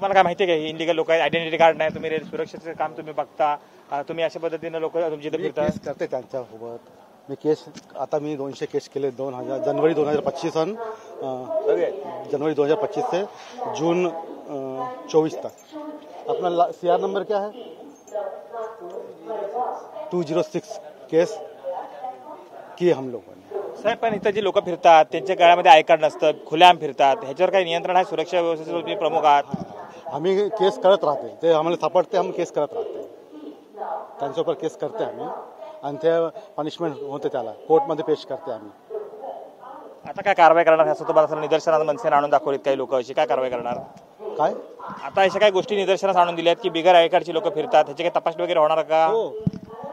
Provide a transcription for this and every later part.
तुम्हाला काय माहिती आहे का इलिगल लोक आहेत, आयडेंटिटी कार्ड नाही, तुम्ही सुरक्षेचं काम तुम्ही बघता, तुम्ही अशा पद्धतीने लोक तुमची इथे फिरता? केस करते त्यांच्यासोबत मी केस, आता मी 200 केस केले जनवरी 2025 जनवरी 2025 से जून 24 तक। अपना CR नंबर क्या है? 206 केस किए हम लोगों ने। साहेब, पण इथं जी लोक फिरतात त्यांच्या गळ्यामध्ये आय कार्ड नसतं, खुलेआम फिरतात, ह्याच्यावर काही नियंत्रण आहे? सुरक्षा व्यवस्थेचे तुम्ही प्रमुख आहात, आम्ही केस करत राहते, ते आम्हाला सापडते, हम केस करत राहते, त्यांच्यावर केस करते आम्ही आणि ते पनिशमेंट होते, त्याला कोर्टमध्ये पेश करते आम्ही। आता काय कारवाई करणार? असं तुम्हाला निदर्शनात मनसेने आणून दाखवलीत काही लोक, अशी काय कारवाई करणार? काय आता अशा काही गोष्टी निदर्शनास आणून दिल्यात की बिगर आय कार्डची लोक फिरतात, ह्याची काही तपासणी वगैरे होणार का? हो,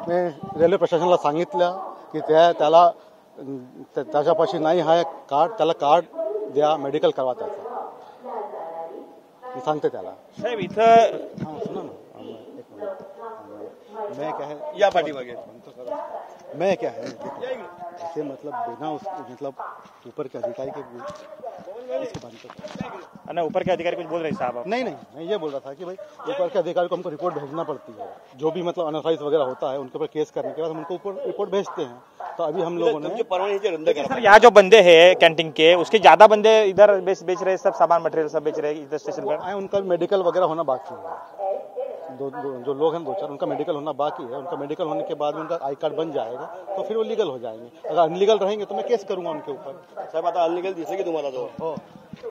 मी रेल्वे प्रशासनाला सांगितलं की त्याला त्याच्यापाशी नाही आहे कार्ड, त्याला कार्ड द्या, मेडिकल करवा त्याचं, मी सांगते त्याला। साहेब इथं सुना ना, मैं क्या है या पार्टी वगैरह मैं क्या है ऐसे मतलब बिना मतलब ऊपर के अधिकारी के ऊपर के अधिकारी कुछ बोल रहे साहब? नहीं, मैं ये बोल रहा था कि भाई ऊपर के अधिकारी को हमको रिपोर्ट भेजना पड़ती है, जो भी मतलब अनऑथराइज वगैरह होता है उनके ऊपर केस करने के बाद हम उनको ऊपर रिपोर्ट भेजते हैं। तो अभी हम लोगों ने सर यहाँ जो बंदे हैं कैंटीन के, उसके ज्यादा बंदे इधर बेच रहे, सब सामान मटेरियल सब बेच रहे इधर स्टेशन पर, उनका मेडिकल वगैरह होना बाकी है। जो लोग हैं 2-4 उनका मेडिकल होना बाकी है, उनका मेडिकल होने के बाद उनका आई कार्ड बन जाएगा तो फिर वो लीगल हो जाएंगे। अगर अनलीगल रहेंगे तो मैं केस करूंगा उनके ऊपर। साहेब, आता अनलिगल दिसले की तुम्हाला? तो हो,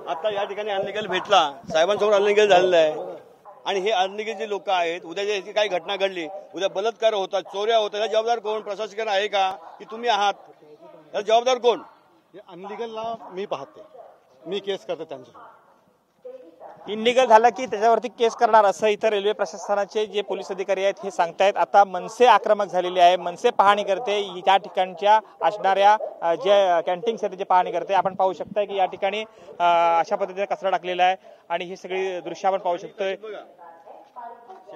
आता या ठिकाणी अनलिगल भेटला, साहेबांसमोर अनलिगल झालेलं आहे आणि हे अनलिगल जे लोक आहेत, उद्या जे काही घटना घडली, उद्या बलात्कार होतात, चोऱ्या होतात, जबाबदार कोण? प्रशासन आहे का की तुम्ही आहात? याला जबाबदार कोण? अनलिगलला मी पाहते, मी केस करते त्यांच्यावर। इनलिगल झाला की त्याच्यावरती केस करणार असं इथं रेल्वे प्रशासनाचे जे पोलीस अधिकारी आहेत हे सांगतायत। आता मनसे आक्रमक झालेली आहे, मनसे पाहणी करते, त्या ठिकाणच्या असणाऱ्या जे कॅन्टीन्स आहेत त्याची पाहणी करते। आपण पाहू शकता की या ठिकाणी अशा पद्धतीने कचरा टाकलेला आहे आणि ही सगळी दृश्य आपण पाहू शकतोय।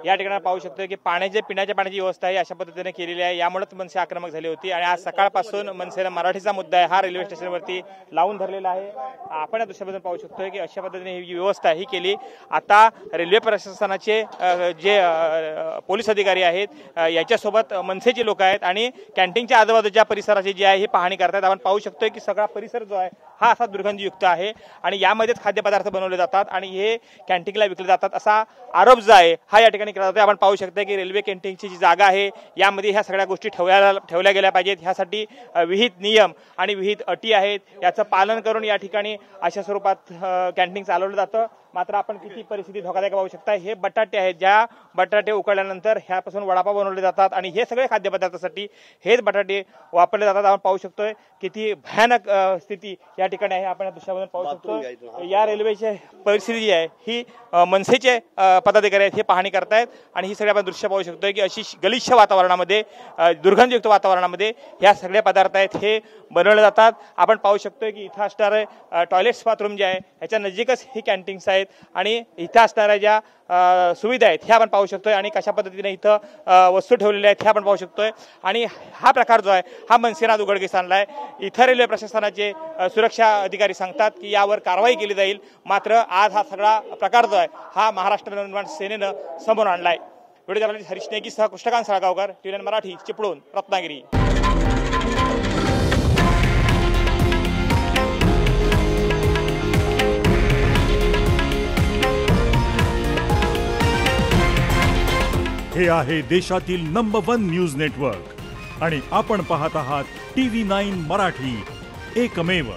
या ठिकाणी पाहू शकतोय की पिण्याच्या पाण्याची व्यवस्था आहे अशा पद्धतीने केलेली आहे, यामुळेच मनसे आक्रमक झाली होती आणि आज सकाळपासून मनसेला मराठीचा मुद्दा आहे हा रेल्वे स्टेशनवरती लावून धरलेला आहे। आपण या दृश्याबद्दल पाहू शकतोय की अशा पद्धतीने ही व्यवस्था ही केली। आता रेल्वे प्रशासनाचे जे पोलीस अधिकारी आहेत याच्यासोबत मनसेचे लोक आहेत आणि कॅन्टीनच्या आजूबाजूच्या परिसराची जी आहे ही पाहणी करतात। आपण पाहू शकतोय की सगळा परिसर जो आहे हा असा दुर्गंधयुक्त आहे आणि यामध्येच खाद्यपदार्थ बनवले जातात आणि हे कॅन्टीनला विकले जातात असा आरोप जो आहे हा या ठिकाणी केला जातो। आपण पाहू शकता की रेल्वे कॅन्टीनची जी जागा आहे यामध्ये ह्या सगळ्या गोष्टी ठेवल्या गेल्या पाहिजेत, ह्यासाठी विहित नियम आणि विहित अटी आहेत, याचं पालन करून या ठिकाणी अशा स्वरूपात कॅन्टीन चालवलं जातं। मात्र आपण किती परिस्थिती धोकादायक पाहू शकता, हे बटाटे आहेत, ज्या बटाटे उकळल्यानंतर ह्यापासून वडापाव बनवले जातात आणि हे सगळे खाद्यपदार्थासाठी हेच बटाटे वापरले जातात। आपण पाहू शकतोय किती भयानक स्थिती या ठिकाणी आहे, आपण या दृश्यामधून पाहू शकतो। या रेल्वेची परिस्थिती जी आहे ही मनसेचे पदाधिकारी आहेत हे पाहणी करतायत आणि ही सगळी आपण दृश्य पाहू शकतोय की अशी गलिच्छ वातावरणामध्ये, दुर्गंधयुक्त वातावरणामध्ये ह्या सगळे पदार्थ आहेत हे बनवले जातात। आपण पाहू शकतोय की इथं असणारे टॉयलेट्स बाथरूम जे आहे ह्याच्या नजीकच ही कॅन्टीन्स आहेत आणि इथं असणाऱ्या ज्या सुविधा आहेत ह्या आपण पाहू शकतोय आणि कशा पद्धतीने इथं वस्तू ठेवलेल्या आहेत ह्या आपण पाहू शकतोय आणि हा प्रकार जो आहे हा मनसेने उघडकीस आणलाय। इथं रेल्वे प्रशासनाचे सुरक्षा अधिकारी सांगतात की यावर कारवाई केली जाईल, मात्र आज हा सगळा प्रकार जो आहे हा महाराष्ट्र नवनिर्माण सेनेनं समोर आणलाय। व्हिडिओ जर्नलिस्ट हरीश नेगीसह कृष्णकांत साळगावकर, TVN मराठी, चिपळूण, रत्नागिरी। हे आहे देशातील नंबर 1 न्यूज नेटवर्क आणि आपण पाहत आहात TV9 मराठी, एकमेव।